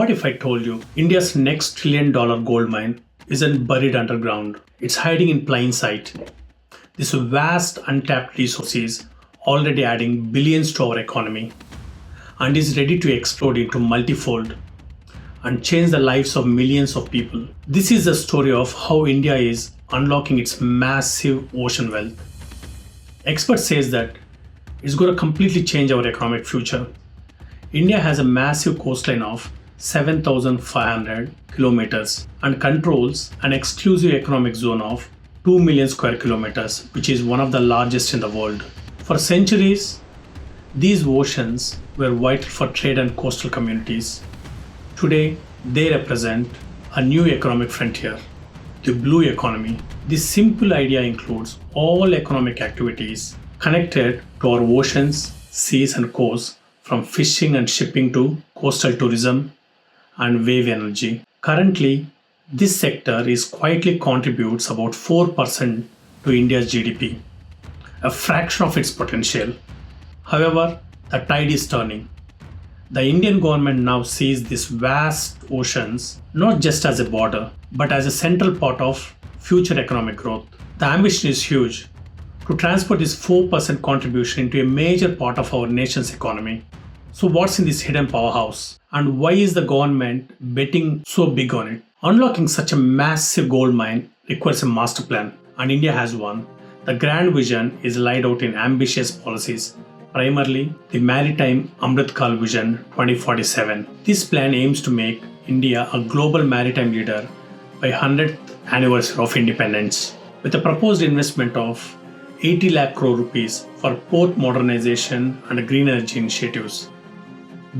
What if I told you India's next $1 trillion gold mine isn't buried underground? It's hiding in plain sight. This vast untapped resource is already adding billions to our economy and is ready to explode into multifold and change the lives of millions of people. This is the story of how India is unlocking its massive ocean wealth. Experts say that it's going to completely change our economic future. India has a massive coastline of 7,500 kilometers and controls an exclusive economic zone of 2 million square kilometers, which is one of the largest in the world. For centuries, these oceans were vital for trade and coastal communities. Today, they represent a new economic frontier, the blue economy. This simple idea includes all economic activities connected to our oceans, seas, and coasts, from fishing and shipping to coastal tourism and wave energy. Currently, this sector quietly contributes about 4% to India's GDP, a fraction of its potential. However, the tide is turning. The Indian government now sees these vast oceans not just as a border, but as a central part of future economic growth. The ambition is huge to transport this 4% contribution into a major part of our nation's economy. So what's in this hidden powerhouse? And why is the government betting so big on it? Unlocking such a massive gold mine requires a master plan, and India has one. The grand vision is laid out in ambitious policies, primarily the Maritime Amrit Kal Vision 2047. This plan aims to make India a global maritime leader by 100th anniversary of independence, with a proposed investment of 80 lakh crore rupees for port modernization and green energy initiatives.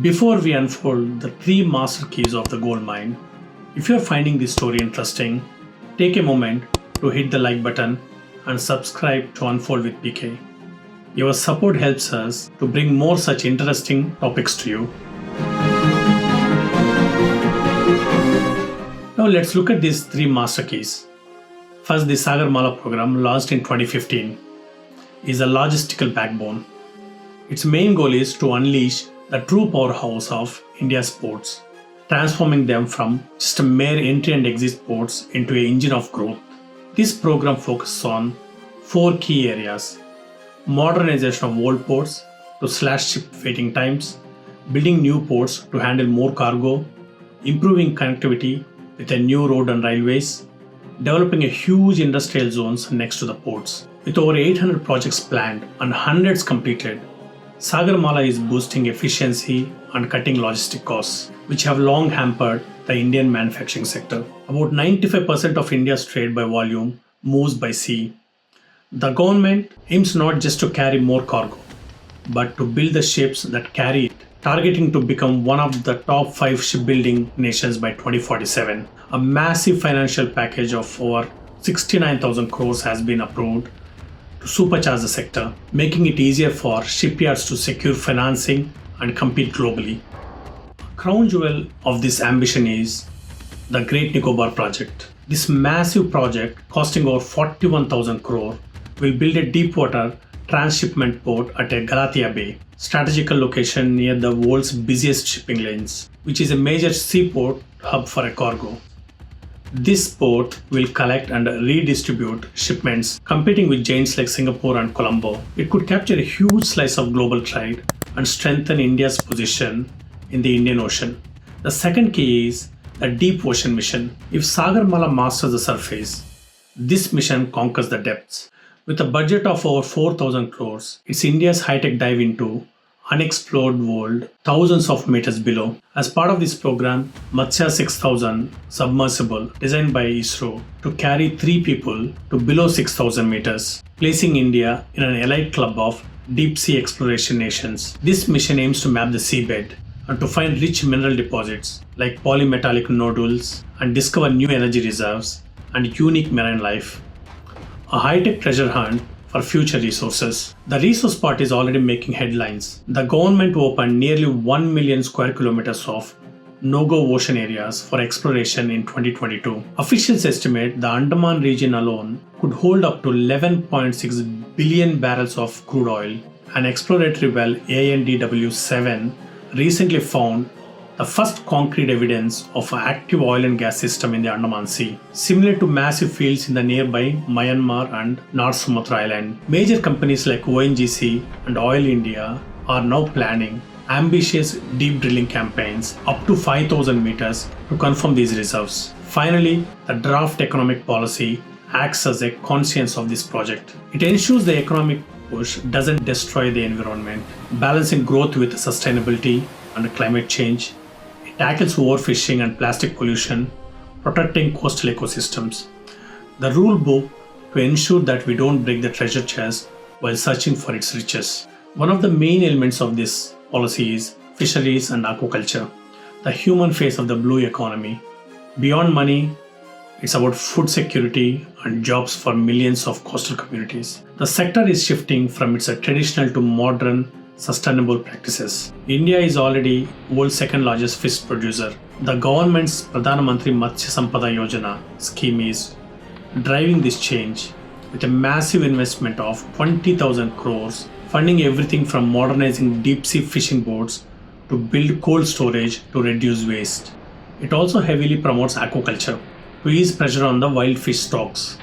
Before we unfold the three master keys of the gold mine, if you're finding this story interesting, take a moment to hit the like button and subscribe to Unfold with PK. Your support helps us to bring more such interesting topics to you. Now let's look at these three master keys. First, the Sagarmala Programme, launched in 2015, is a logistical backbone. Its main goal is to unleash the true powerhouse of India's ports, transforming them from just a mere entry and exit ports into an engine of growth. This program focuses on four key areas: modernization of old ports to slash ship waiting times, building new ports to handle more cargo, improving connectivity with a new road and railways, developing a huge industrial zones next to the ports. With over 800 projects planned and hundreds completed, Sagarmala is boosting efficiency and cutting logistic costs, which have long hampered the Indian manufacturing sector. About 95% of India's trade by volume moves by sea. The government aims not just to carry more cargo, but to build the ships that carry it, targeting to become one of the top 5 shipbuilding nations by 2047. A massive financial package of over 69,000 crores has been approved to supercharge the sector, making it easier for shipyards to secure financing and compete globally. A crown jewel of this ambition is the Great Nicobar Project. This massive project, costing over 41,000 crore, will build a deepwater transshipment port at a Galathea Bay, strategical location near the world's busiest shipping lanes, which is a major seaport hub for a cargo. This port will collect and redistribute shipments, competing with giants like Singapore and Colombo. It could capture a huge slice of global trade and strengthen India's position in the Indian Ocean. The second key is the deep ocean mission. If Sagarmala masters the surface, this mission conquers the depths. With a budget of over 4,000 crores, it's India's high-tech dive into unexplored world thousands of meters below. As part of this program, Matsya 6000 submersible, designed by ISRO to carry 3 people to below 6,000 meters, placing India in an elite club of deep sea exploration nations. This mission aims to map the seabed and to find rich mineral deposits like polymetallic nodules and discover new energy reserves and unique marine life. A high-tech treasure hunt for future resources. The resource part is already making headlines. The government opened nearly 1 million square kilometers of no-go ocean areas for exploration in 2022. Officials estimate the Andaman region alone could hold up to 11.6 billion barrels of crude oil. An exploratory well ANDW-7 recently found the first concrete evidence of an active oil and gas system in the Andaman Sea, similar to massive fields in the nearby Myanmar and North Sumatra Island. Major companies like ONGC and Oil India are now planning ambitious deep drilling campaigns up to 5,000 meters to confirm these reserves. Finally, the draft economic policy acts as a conscience of this project. It ensures the economic push doesn't destroy the environment, balancing growth with sustainability and climate change. It tackles overfishing and plastic pollution, protecting coastal ecosystems. The rule book to ensure that we don't break the treasure chest while searching for its riches. One of the main elements of this policy is fisheries and aquaculture, the human face of the blue economy. Beyond money, it's about food security and jobs for millions of coastal communities. The sector is shifting from its traditional to modern, sustainable practices. India is already world's second largest fish producer. The government's Pradhan Matsya Sampada Yojana scheme is driving this change with a massive investment of 20,000 crores, funding everything from modernizing deep sea fishing boats to build cold storage to reduce waste. It also heavily promotes aquaculture to ease pressure on the wild fish stocks.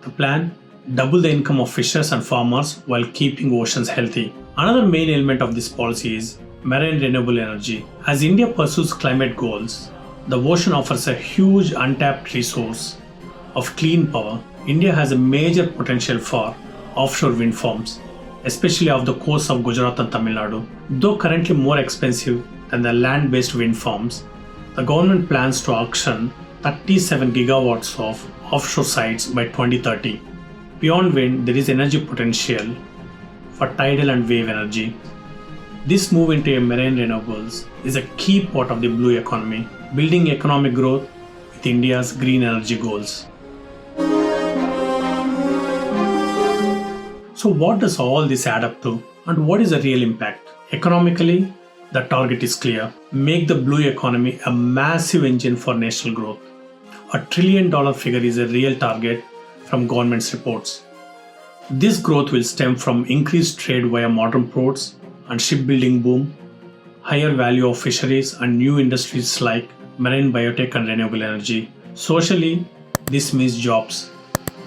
The plan: double the income of fishers and farmers while keeping oceans healthy. Another main element of this policy is marine renewable energy. As India pursues climate goals, the ocean offers a huge untapped resource of clean power. India has a major potential for offshore wind farms, especially off the coast of Gujarat and Tamil Nadu. Though currently more expensive than the land-based wind farms, the government plans to auction 37 gigawatts of offshore sites by 2030. Beyond wind, there is energy potential for tidal and wave energy. This move into marine renewables is a key part of the blue economy, building economic growth with India's green energy goals. So what does all this add up to, and what is the real impact? Economically, the target is clear. Make the blue economy a massive engine for national growth. $1 trillion figure is a real target from government's reports. This growth will stem from increased trade via modern ports and shipbuilding boom, higher value of fisheries and new industries like marine biotech and renewable energy. Socially, this means jobs,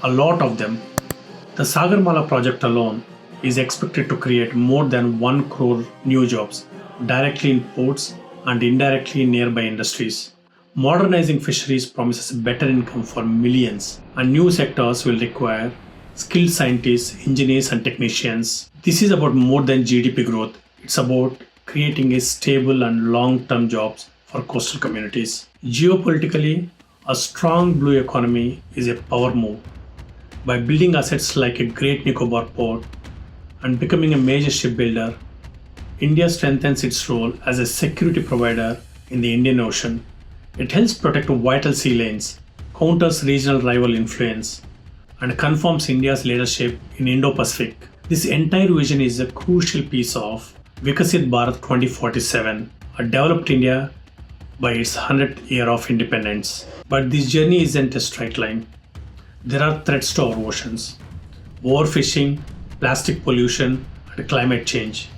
a lot of them. The Sagarmala project alone is expected to create more than 1 crore new jobs directly in ports and indirectly in nearby industries. Modernizing fisheries promises better income for millions, and new sectors will require skilled scientists, engineers, and technicians. This is about more than GDP growth. It's about creating a stable and long-term jobs for coastal communities. Geopolitically, a strong blue economy is a power move. By building assets like a Great Nicobar port and becoming a major shipbuilder, India strengthens its role as a security provider in the Indian Ocean. It helps protect vital sea lanes, counters regional rival influence, and confirms India's leadership in Indo-Pacific. This entire vision is a crucial piece of Viksit Bharat 2047, a developed India by its 100th year of independence. But this journey isn't a straight line. There are threats to our oceans. Overfishing, plastic pollution, and climate change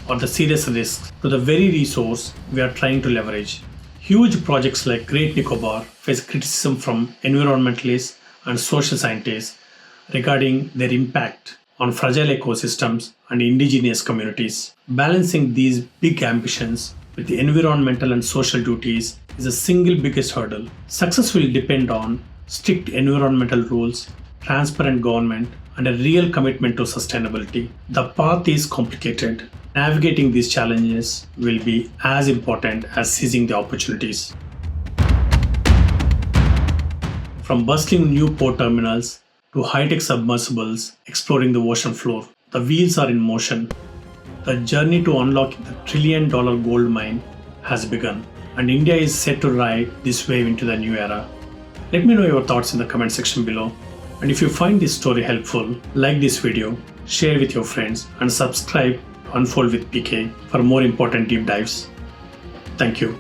are the serious risks to the very resource we are trying to leverage. Huge projects like Great Nicobar face criticism from environmentalists and social scientists regarding their impact on fragile ecosystems and indigenous communities. Balancing these big ambitions with the environmental and social duties is the single biggest hurdle. Success will depend on strict environmental rules, transparent government, and a real commitment to sustainability. The path is complicated. Navigating these challenges will be as important as seizing the opportunities. From bustling new port terminals to high-tech submersibles exploring the ocean floor, the wheels are in motion. The journey to unlocking the $1 trillion gold mine has begun, and India is set to ride this wave into the new era. Let me know your thoughts in the comment section below. And if you find this story helpful, like this video, share with your friends, and subscribe to Unfold with PK for more important deep dives. Thank you.